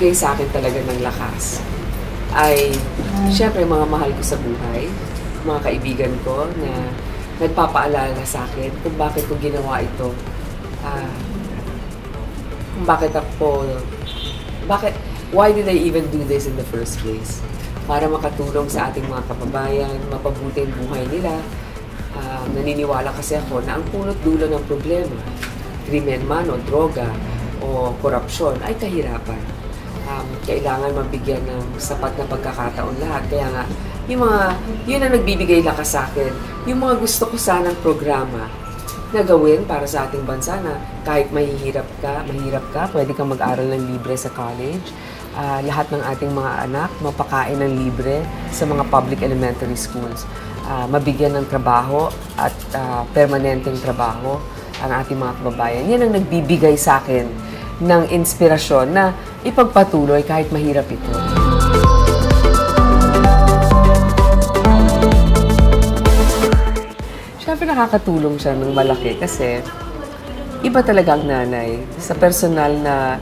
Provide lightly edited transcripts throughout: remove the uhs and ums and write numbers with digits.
nagbibigay sa akin talaga ng lakas ay, syempre, mga mahal ko sa buhay, mga kaibigan ko na nagpapaalala sa akin kung bakit ko ginawa ito. Kung why did I even do this in the first place? Para makatulong sa ating mga kababayan, mapabuti ang buhay nila. Naniniwala kasi ako na ang punot dulo ng problema, krimen man o droga o korupsyon, ay kahirapan. Kailangan mabigyan ng sapat na pagkakataon lahat. Kaya nga, yun ang nagbibigay lakas sa akin. Yung mga gusto ko sanang programa na gawin para sa ating bansa na kahit mahirap ka, pwede kang mag-aral ng libre sa college. Lahat ng ating mga anak, mapakain ng libre sa mga public elementary schools. Mabigyan ng trabaho at permanenteng trabaho ang ating mga kababayan. Yan ang nagbibigay sa akin ng inspirasyon na ipagpatuloy kahit mahirap ito. Siyempre nakakatulong siya ng malaki kasi iba talaga ang nanay sa personal na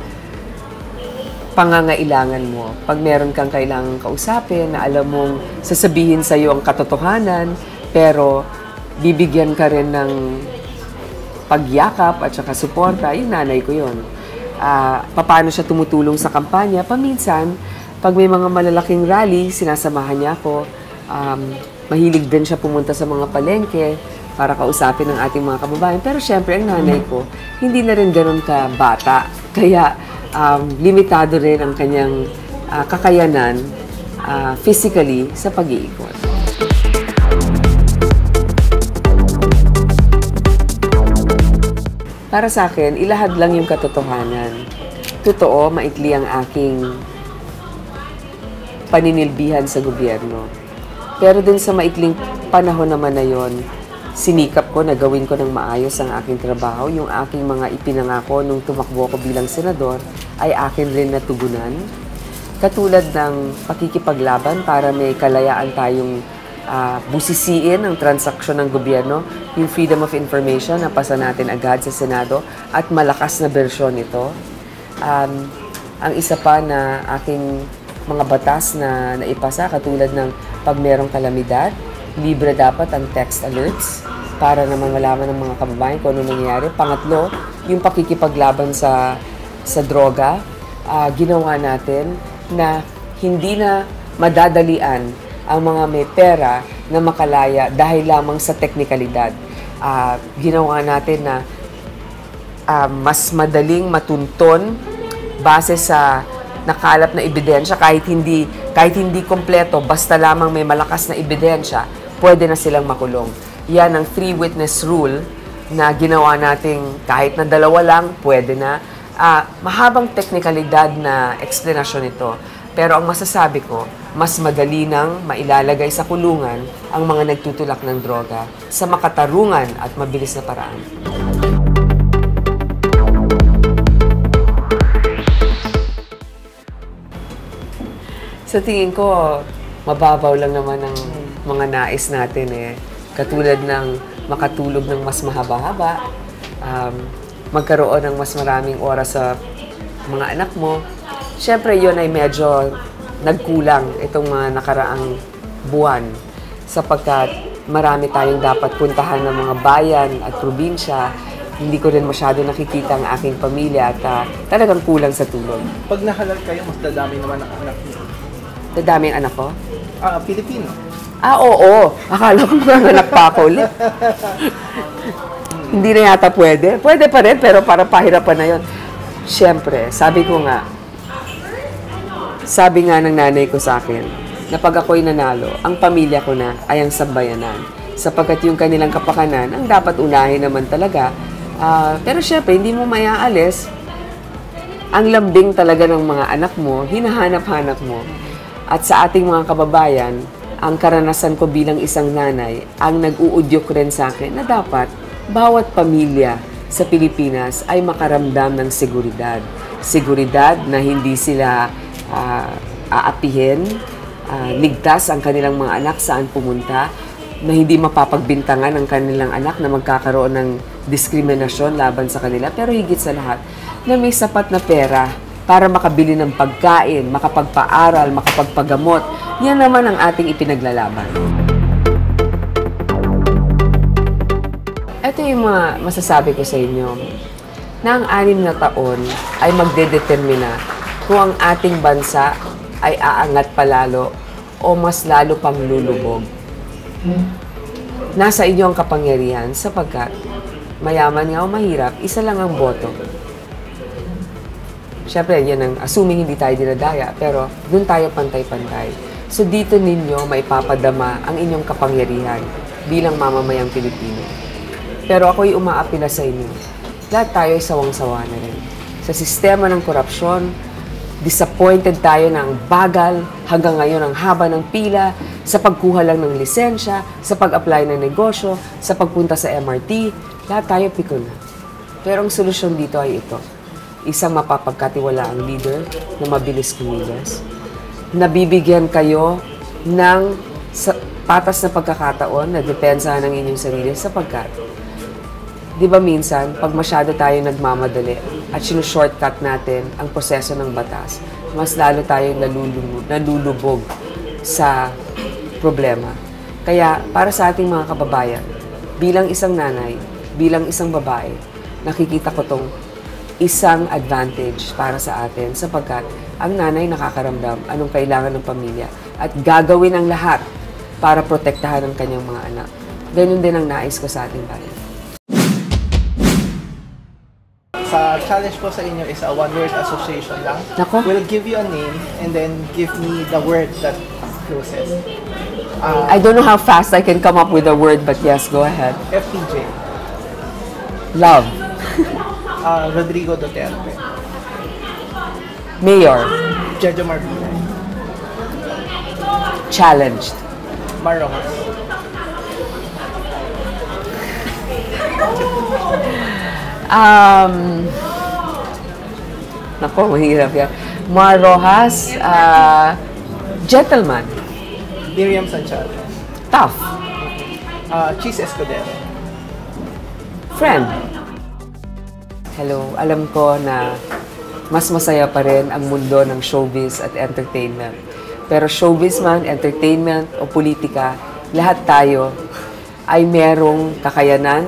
pangangailangan mo. Pag meron kang kailangang kausapin na alam mong sasabihin sa iyo ang katotohanan, pero bibigyan ka rin ng pagyakap at saka suporta, yung nanay ko yun. Paano siya tumutulong sa kampanya? Paminsan, pag may mga malalaking rally, sinasamahan niya ako. Mahilig din siya pumunta sa mga palengke para kausapin ng ating mga kababayan. Pero syempre, ang nanay ko, hindi na rin ganun ka bata. Kaya, limitado rin ang kanyang kakayanan physically sa pag-iikot. Para sa akin, ilahad lang yung katotohanan. Totoo, maikli ang aking paninilbihan sa gobyerno. Pero din sa maikling panahon naman na yon, sinikap ko na gawin ko ng maayos ang aking trabaho. Yung aking mga ipinangako nung tumakbo ko bilang senador ay akin rin natugunan. Katulad ng pakikipaglaban para may kalayaan tayong busisiin ang transaksyon ng gobyerno, yung Freedom of Information na pasa natin agad sa Senado at malakas na bersyon nito. Ang isa pa na aking mga batas na naipasa, katulad ng pag merong kalamidad, libre dapat ang text alerts para naman malaman ng mga kababayan kung ano nangyayari. Pangatlo, yung pakikipaglaban sa droga, ginawa natin na hindi na madadalian ang mga may pera na makalaya dahil lamang sa teknikalidad. Ginawa natin na mas madaling matunton base sa nakalap na ebidensya kahit hindi kompleto, basta lamang may malakas na ebidensya, pwede na silang makulong. Yan ang three witness rule na ginawa nating kahit na dalawa lang, pwede na. Mahabang teknikalidad na eksplanasyon ito. Pero ang masasabi ko, mas madali nang mailalagay sa kulungan ang mga nagtutulak ng droga sa makatarungan at mabilis na paraan. Sa tingin ko, mababaw lang naman ang mga nais natin eh. Katulad ng makatulog ng mas mahaba-haba, magkaroon ng mas maraming oras sa mga anak mo. Siyempre, yun ay medyo nagkulang itong mga nakaraang buwan sapagkat marami tayong dapat puntahan ng mga bayan at probinsya. Hindi ko rin masyado nakikita ang aking pamilya at talagang kulang sa tulog. Pag nahalal kayo, mas dadami naman ang anak niyo. Dadami ang anak ko? Pilipino. Oo. Akala ko mga anak pa ako ulit. Hindi na yata pwede. Pwede pa rin, pero para pahirapan na yun. Siyempre, sabi nga ng nanay ko sa akin, na pag ako'y nanalo, ang pamilya ko na ay ang sambayanan. Sapagkat yung kanilang kapakanan, ang dapat unahin naman talaga. Pero syempre, hindi mo mayaalis. Ang lambing talaga ng mga anak mo, hinahanap-hanap mo. At sa ating mga kababayan, ang karanasan ko bilang isang nanay, ang nag-uudyok rin sa akin na dapat bawat pamilya sa Pilipinas ay makaramdam ng seguridad. Seguridad na hindi sila aapihin, ligtas ang kanilang mga anak saan pumunta, na hindi mapapagbintangan ang kanilang anak na magkakaroon ng diskriminasyon laban sa kanila, pero higit sa lahat, na may sapat na pera para makabili ng pagkain, makapagpaaral, makapagpagamot. Yan naman ang ating ipinaglalaban. Ito yung mga masasabi ko sa inyo, na ang 6 na taon ay magdedetermina kung ang ating bansa ay aangat palalo o mas lalo pang lulubog. Nasa inyo ang kapangyarihan sapagkat mayaman nga o mahirap, isa lang ang boto. Siyempre, yan ang assuming hindi tayo dinadaya, pero doon tayo pantay-pantay. So dito ninyo maipapadama ang inyong kapangyarihan bilang mamamayang Pilipino. Pero ako'y umaapila sa inyo. Lahat tayo ay sawang-sawa na rin. Sa sistema ng korupsyon, disappointed tayo ng bagal, hanggang ngayon ang haba ng pila, sa pagkuha lang ng lisensya, sa pag-apply ng negosyo, sa pagpunta sa MRT, lahat tayo pikon na. Pero ang solusyon dito ay ito. Isang mapapagkatiwalaang leader na mabilis kumilos. Nabibigyan kayo ng patas na pagkakataon na depensahan ng inyong sarili sapagkat, di ba minsan, pag masyado tayo nagmamadali at shortcut natin ang proseso ng batas, mas lalo tayo nalulubog sa problema. Kaya, para sa ating mga kababayan, bilang isang nanay, bilang isang babae, nakikita ko tong isang advantage para sa atin sapagkat ang nanay nakakaramdam anong kailangan ng pamilya at gagawin ang lahat para protektahan ang kanyang mga anak. Ganun din ang nais ko sa ating bayan. Sa challenge ko sa inyo is a one-word association lang. Nako. We'll give you a name and then give me the word that closest. I don't know how fast I can come up with a word, but yes, go ahead. FPJ. Love. Rodrigo Duterte. Mayor. Jojo Marbina. Challenged. Marojas. Nako, mahirap yan. Mar Rojas, gentleman. Miriam Sanchado. Tough. Cheese Escudero. Friend. Hello, alam ko na mas masaya pa rin ang mundo ng showbiz at entertainment. Pero showbiz man, entertainment o politika, lahat tayo ay merong kakayanan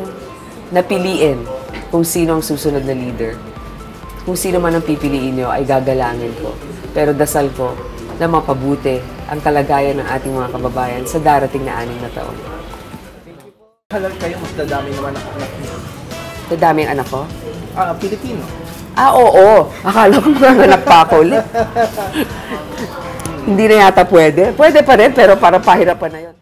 na piliin kung sino ang susunod na leader. Kung sino man ang pipiliin nyo ay gagalangin ko. Pero dasal ko na mapabuti ang kalagayan ng ating mga kababayan sa darating na 6 na taon. Halal kayo, mas dadami naman ang anak niyo. Dadami ang anak ko? Pilipino. Oo. Akala ko manganak pa ako ulit. Hindi na yata pwede. Pwede pa rin, pero para pahirapan na yun.